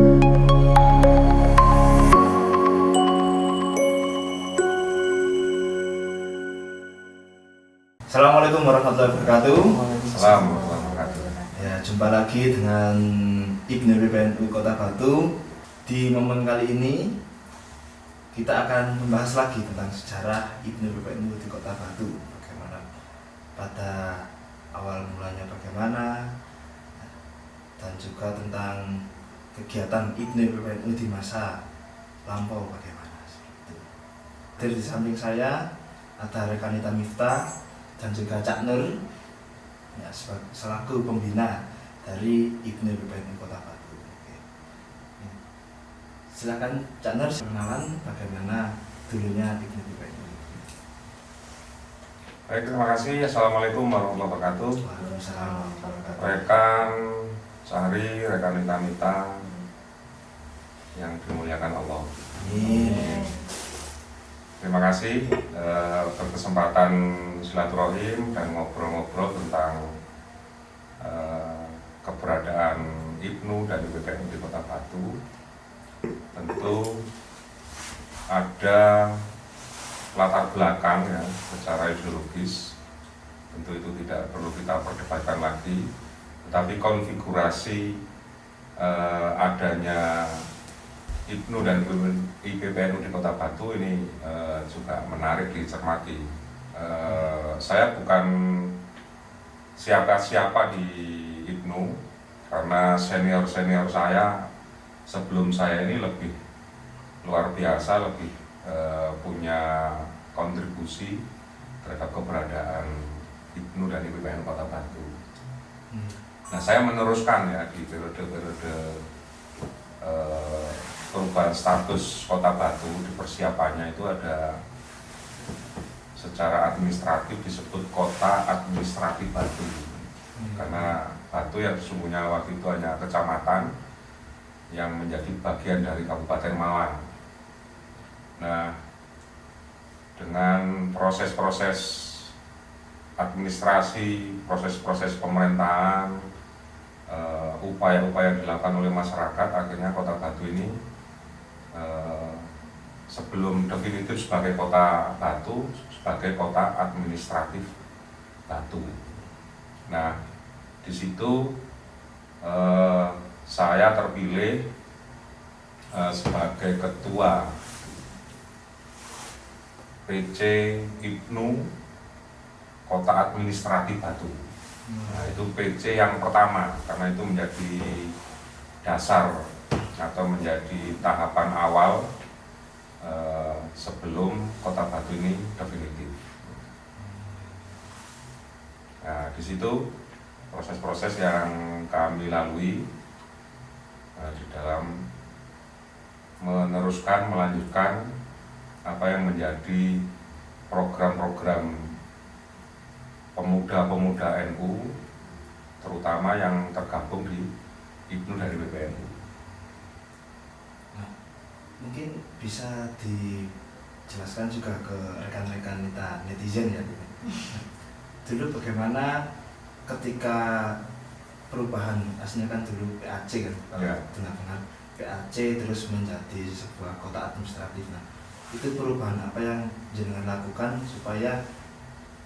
Assalamualaikum warahmatullahi wabarakatuh. Assalamualaikum warahmatullahi wabarakatuh. Ya, jumpa lagi dengan IPNU PBNU Kota Batu. Di momen kali ini kita akan membahas lagi tentang sejarah IPNU PBNU di Kota Batu. Bagaimana pada awal mulanya bagaimana, dan juga tentang kegiatan IPNU PBNU di masa lampau bagaimana. Seperti itu. Dari samping saya ada Rekanita Miftah dan juga Cak Nur ya, selaku pembina dari IPNU PBNU Kota Batu. Oke. Silakan Cak Nur perkenalan bagaimana dulunya IPNU PBNU. Baik, terima kasih. Assalamualaikum warahmatullahi wabarakatuh. Waalaikumsalam warahmatullahi wabarakatuh. Rekan Sahri, rekan Mita yang dimuliakan Allah. Amin. Terima kasih berkesempatan silaturahim dan ngobrol-ngobrol tentang keberadaan IPNU dan PBNU di Kota Batu. Tentu ada latar belakang ya, secara ideologis. Tentu itu tidak perlu kita perdebatkan lagi. Tetapi konfigurasi adanya IPNU dan PBNU di Kota Batu ini juga menarik dicermati. Saya bukan siapa-siapa di IPNU, karena senior-senior saya sebelum saya ini lebih luar biasa, lebih punya kontribusi terhadap keberadaan IPNU dan PBNU Kota Batu. Nah, saya meneruskan ya di periode-periode perubahan status Kota Batu. Di persiapannya itu ada secara administratif disebut Kota Administratif Batu, karena Batu yang sesungguhnya waktu itu hanya kecamatan yang menjadi bagian dari Kabupaten Malang. Nah, dengan proses-proses administrasi, proses-proses pemerintahan, upaya-upaya yang dilakukan oleh masyarakat, akhirnya Kota Batu ini sebelum definitif sebagai Kota Batu, sebagai Kota Administratif Batu. Nah, di situ saya terpilih sebagai Ketua PC IPNU Kota Administratif Batu. Nah, itu PC yang pertama, karena itu menjadi dasar atau menjadi tahapan awal sebelum Kota Batu ini definitif. Nah, di situ proses-proses yang kami lalui di dalam melanjutkan apa yang menjadi program-program pemuda-pemuda NU, terutama yang tergabung di IPNU dari PBNU. Mungkin bisa dijelaskan juga ke rekan-rekan kita netizen ya. Dulu bagaimana ketika perubahan, aslinya kan dulu PAC kan, Ya. benar-benar PAC terus menjadi sebuah kota administratif. Nah, itu perubahan apa yang jenengan lakukan supaya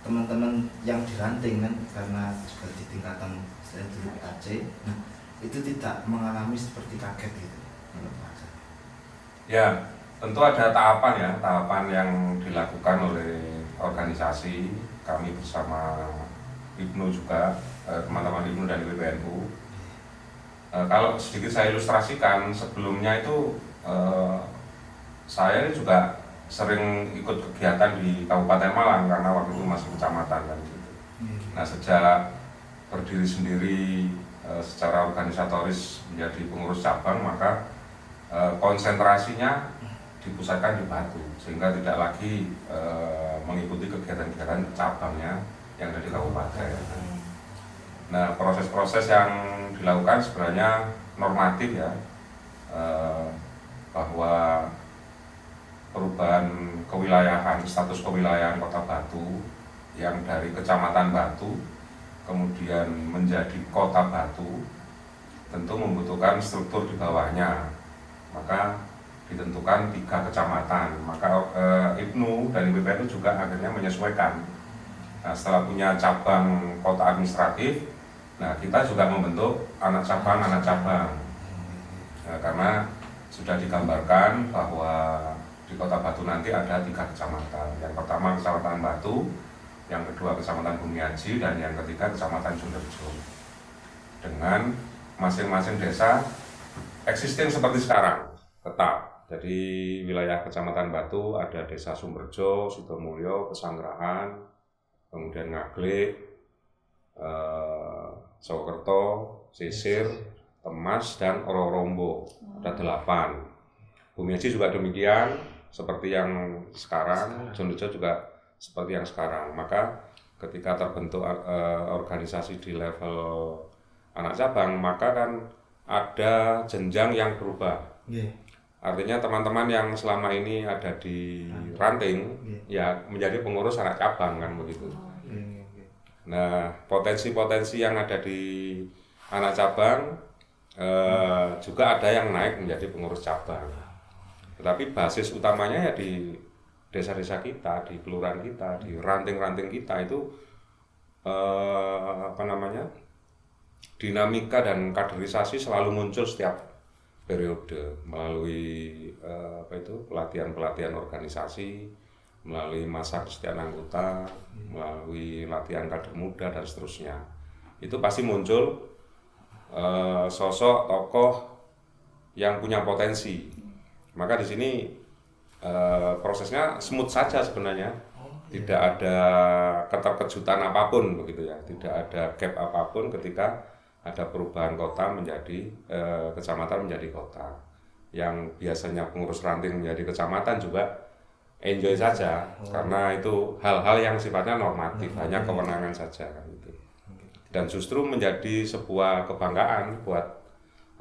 teman-teman yang diranting kan, karena juga di tingkatan saya dulu PAC, nah itu tidak mengalami seperti kaget gitu. Ya, tentu ada tahapan yang dilakukan oleh organisasi kami bersama IPNU juga, teman-teman IPNU dan PBNU. Kalau sedikit saya ilustrasikan, sebelumnya itu saya juga sering ikut kegiatan di Kabupaten Malang karena waktu itu masih kecamatan kan gitu. Nah, sejak berdiri sendiri secara organisatoris menjadi pengurus cabang, maka konsentrasinya dipusatkan di Batu, sehingga tidak lagi mengikuti kegiatan-kegiatan cabangnya yang ada di kabupaten. Nah, proses-proses yang dilakukan sebenarnya normatif ya, bahwa perubahan kewilayahan, status kewilayahan Kota Batu yang dari Kecamatan Batu kemudian menjadi Kota Batu. tentu membutuhkan struktur di bawahnya. Maka ditentukan 3 kecamatan. Maka IPNU dan IPPNU juga akhirnya menyesuaikan. Nah, setelah punya cabang kota administratif, nah kita juga membentuk anak cabang. Nah, karena sudah digambarkan bahwa di Kota Batu nanti ada 3 kecamatan. Yang pertama Kecamatan Batu, yang kedua Kecamatan Bumiaji, dan yang ketiga Kecamatan Sunterjo. Dengan masing-masing desa existing seperti sekarang, tetap. Jadi wilayah Kecamatan Batu ada Desa Sumberjo, Sidomulyo, Pesanggerahan, kemudian Ngaglik, Sokerto, Sisir, Temas, dan Ororombo. Ada 8. Bumiaji juga demikian, seperti yang sekarang. Sunterjo juga seperti yang sekarang. Maka ketika terbentuk organisasi di level anak cabang, maka kan ada jenjang yang berubah. Artinya teman-teman yang selama ini ada di ranting, ya menjadi pengurus anak cabang kan begitu. Nah, potensi-potensi yang ada di anak cabang juga ada yang naik menjadi pengurus cabang. Tetapi basis utamanya ya di desa-desa kita, di kelurahan kita, di ranting-ranting kita itu dinamika dan kaderisasi selalu muncul setiap periode melalui pelatihan-pelatihan organisasi, melalui masa kesetiaan anggota, melalui latihan kader muda dan seterusnya. Itu pasti muncul sosok tokoh yang punya potensi. Maka di sini prosesnya smooth saja sebenarnya, tidak ada keterkejutan apapun begitu ya, tidak ada gap apapun ketika ada perubahan kota menjadi kecamatan menjadi kota. Yang biasanya pengurus ranting menjadi kecamatan juga enjoy saja, karena itu hal-hal yang sifatnya normatif, hanya kewenangan saja kan gitu. Dan justru menjadi sebuah kebanggaan buat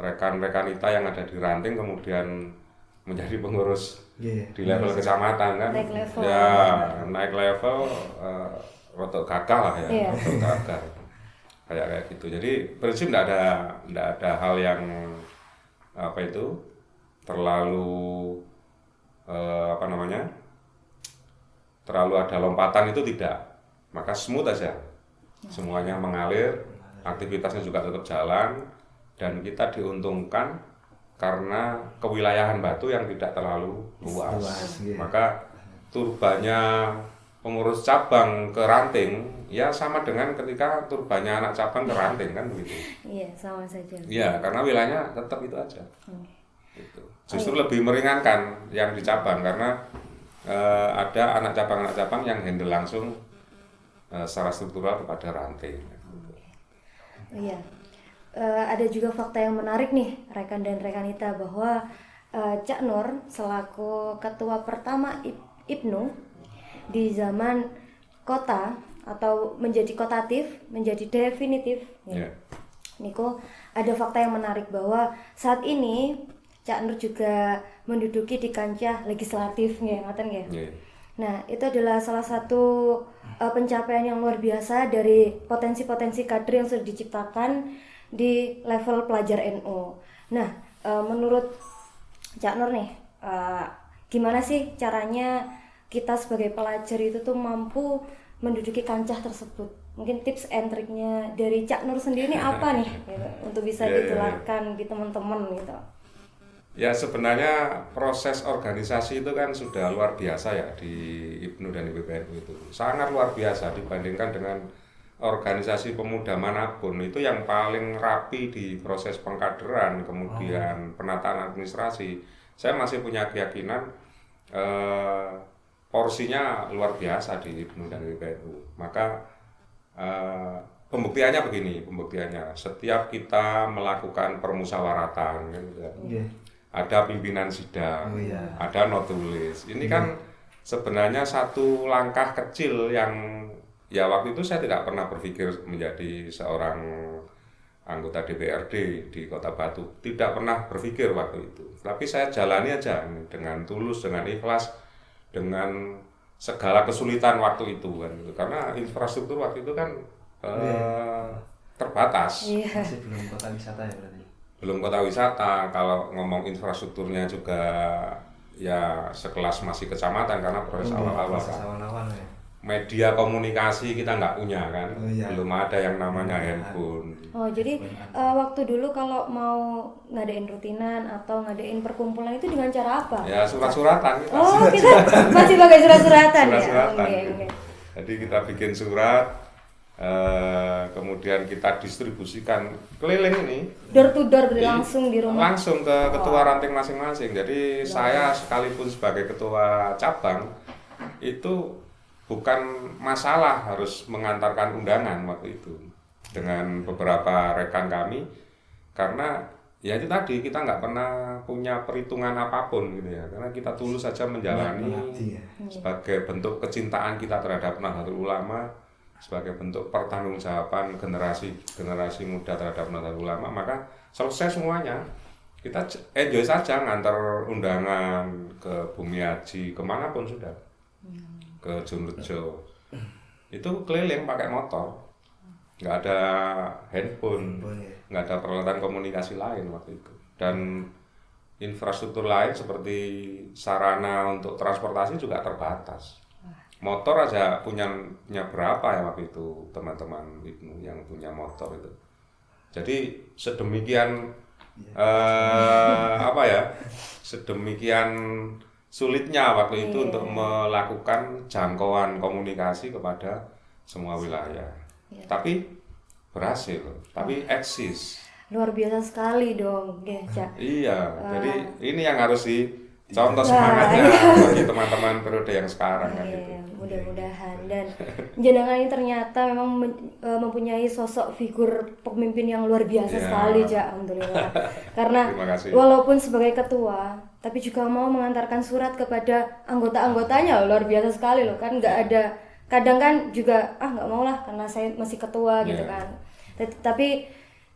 rekan-rekan kita yang ada di ranting kemudian menjadi pengurus di level kecamatan kan. Naik level. Ya, naik level rotok gagal lah ya, rotok gagal. Kayak gitu. Jadi prinsip tidak ada hal yang terlalu terlalu ada lompatan, itu tidak. Maka smooth aja, semuanya mengalir, aktivitasnya juga tetap jalan, dan kita diuntungkan karena kewilayahan Batu yang tidak terlalu luas. Maka turbanya pengurus cabang ke ranting ya sama dengan ketika turbanya anak cabang ke ranting kan begitu. Iya, sama saja. Iya, karena wilayahnya tetap itu aja. Gitu. Justru lebih meringankan yang di cabang karena ada anak cabang yang handle langsung secara struktural kepada ranting. Iya. Ada juga fakta yang menarik nih rekan dan rekanita bahwa Cak Nur selaku ketua pertama IPNU di zaman kota atau menjadi kotatif, menjadi definitif. Niko, ada fakta yang menarik bahwa saat ini Cak Nur juga menduduki di kancah legislatif ngaten nggih. Nah, itu adalah salah satu pencapaian yang luar biasa dari potensi-potensi kader yang sudah diciptakan di level pelajar NU. Nah, menurut Cak Nur nih, gimana sih caranya kita sebagai pelajar itu tuh mampu menduduki kancah tersebut? Mungkin tips and triknya dari Cak Nur sendiri apa nih gitu, untuk bisa ditularkan di teman-teman gitu? Ya, sebenarnya proses organisasi itu kan sudah luar biasa ya di IPNU dan IPPNU itu. Sangat luar biasa dibandingkan dengan organisasi pemuda manapun. Itu yang paling rapi di proses pengkaderan, kemudian penataan administrasi. Saya masih punya keyakinan porsinya luar biasa di IPNU dan IPPNU. Maka pembuktiannya begini, setiap kita melakukan permusyawaratan ada pimpinan sidang, ada notulis. Ini kan sebenarnya satu langkah kecil yang ya waktu itu saya tidak pernah berpikir menjadi seorang anggota DPRD di Kota Batu. Tidak pernah berpikir waktu itu. Tapi saya jalani aja dengan tulus, dengan ikhlas, dengan segala kesulitan waktu itu kan. Karena infrastruktur waktu itu kan terbatas. Masih belum kota wisata ya berarti? belum kota wisata, kalau ngomong infrastrukturnya juga ya sekelas masih kecamatan karena proses awal-awal proses kan. awal-awal ya. Media komunikasi kita nggak punya kan, Oh, iya. belum ada yang namanya handphone. Oh, jadi waktu dulu kalau mau ngadain rutinan atau ngadain perkumpulan itu dengan cara apa? Ya surat-suratan kita. Oh, kita masih pakai surat-suratan ya? Surat-suratan. Oke, oke. Jadi kita bikin surat, kemudian kita distribusikan keliling ini. Door to door berarti langsung di rumah? Langsung ke ketua ranting masing-masing. Jadi saya sekalipun sebagai ketua cabang itu bukan masalah harus mengantarkan undangan waktu itu dengan beberapa rekan kami, karena ya itu tadi kita nggak pernah punya perhitungan apapun gitu ya, karena kita tulus saja menjalani Mengabdi ya. sebagai bentuk kecintaan kita terhadap Nahdlatul Ulama, sebagai bentuk pertanggungjawaban generasi muda terhadap Nahdlatul Ulama, maka selesai semuanya. Kita enjoy saja ngantar undangan ke Bumi Haji kemanapun sudah, ke Junrejo itu keliling pakai motor, nggak ada handphone, nggak ada peralatan komunikasi lain waktu itu, dan infrastruktur lain seperti sarana untuk transportasi juga terbatas. Motor aja punya berapa ya waktu itu teman-teman Ibnu yang punya motor itu. Jadi sedemikian sedemikian sulitnya waktu itu untuk melakukan jangkauan komunikasi kepada semua wilayah. Tapi berhasil, tapi eksis. Luar biasa sekali dong, Cak. Iya, jadi ini yang harus dicontoh semangatnya bagi teman-teman periode yang sekarang kan gitu. Mudah-mudahan. Dan jenengan ini ternyata memang mempunyai sosok figur pemimpin yang luar biasa sekali, Cak. Alhamdulillah. Karena walaupun sebagai ketua, tapi juga mau mengantarkan surat kepada anggota-anggotanya, luar biasa sekali loh kan. Nggak ada, kadang kan juga nggak mau lah karena saya masih ketua gitu kan. Tapi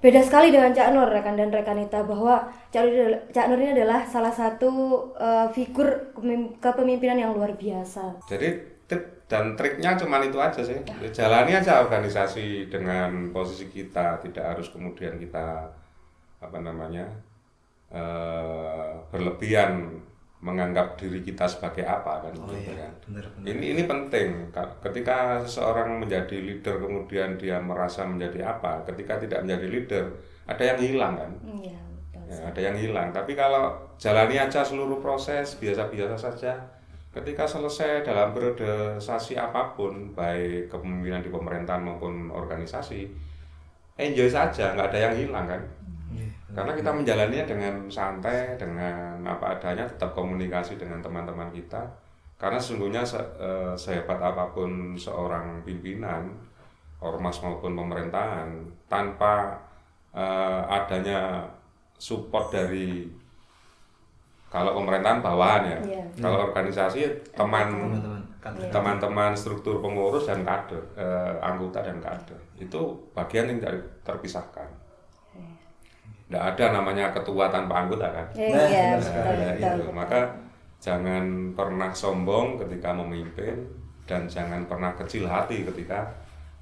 beda sekali dengan Cak Nur, rekan dan rekanita, bahwa Cak Nur ini adalah salah satu figur kepemimpinan yang luar biasa. Jadi tip dan triknya cuma itu aja sih, jalani aja organisasi dengan posisi kita, tidak harus kemudian kita berlebihan menganggap diri kita sebagai apa kan. Benar. Ini penting. Ketika seseorang menjadi leader kemudian dia merasa menjadi apa, ketika tidak menjadi leader ada yang hilang kan. Iya, betul. Ya, ada yang hilang. Tapi kalau jalani aja seluruh proses biasa-biasa saja, ketika selesai dalam periodisasi apapun, baik kepemimpinan di pemerintahan maupun organisasi, enjoy saja, nggak ada yang hilang kan. Karena kita menjalaninya dengan santai, dengan apa adanya, tetap komunikasi dengan teman-teman kita. Karena sesungguhnya sehebat apapun seorang pimpinan, ormas maupun pemerintahan, tanpa adanya support dari, kalau pemerintahan bawahan ya, kalau organisasi teman-teman struktur pengurus dan kader, anggota dan kader, itu bagian yang terpisahkan. Nggak ada namanya ketua tanpa anggota kan. Iya, betul. Maka jangan pernah sombong ketika memimpin, dan jangan pernah kecil hati ketika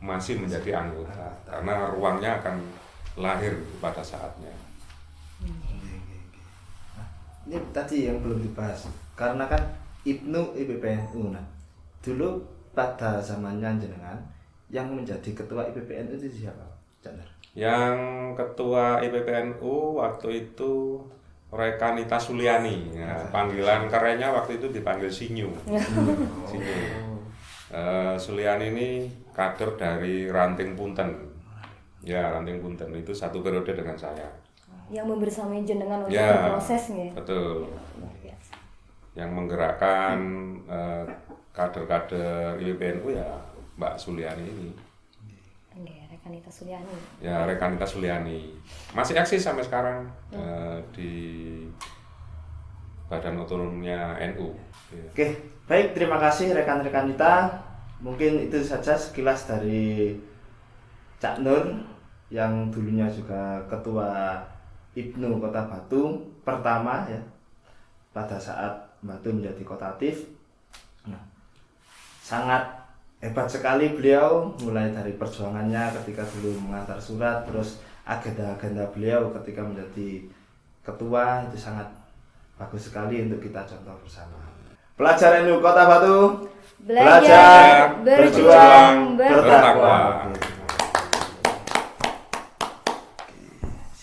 masih menjadi anggota, karena ruangnya akan lahir pada saatnya. Ini tadi yang belum dibahas, karena kan Ibnu IPPNU. Nah, dulu pada zamannya jenengan yang menjadi ketua IPPNU itu siapa, Cak? Yang ketua IPPNU waktu itu Rekanita Suliani, ya, panggilan kerennya waktu itu dipanggil Sinyu. Sinyu. Suliani ini kader dari Ranting Punten. Ya, Ranting Punten itu satu periode dengan saya. Yang membersamai jenengan untuk ya, berprosesnya. Betul. Yang menggerakkan kader-kader IPPNU ya Mbak Suliani ini. Rekanita Suliani. Ya, Rekanita Suliani masih eksis sampai sekarang di Badan Otonominya NU. Ya. Oke, baik, terima kasih rekan-rekan kita. Mungkin itu saja sekilas dari Cak Nur yang dulunya juga ketua Ibnu Kota Batu pertama ya, pada saat Batu menjadi kota aktif. Nah, sangat hebat sekali beliau, mulai dari perjuangannya ketika dulu mengantar surat, terus agenda-agenda beliau ketika menjadi ketua itu sangat bagus sekali untuk kita contoh bersama. Pelajaran NU Kota Batu, Belajar, berjuang, bertakwa. Oke.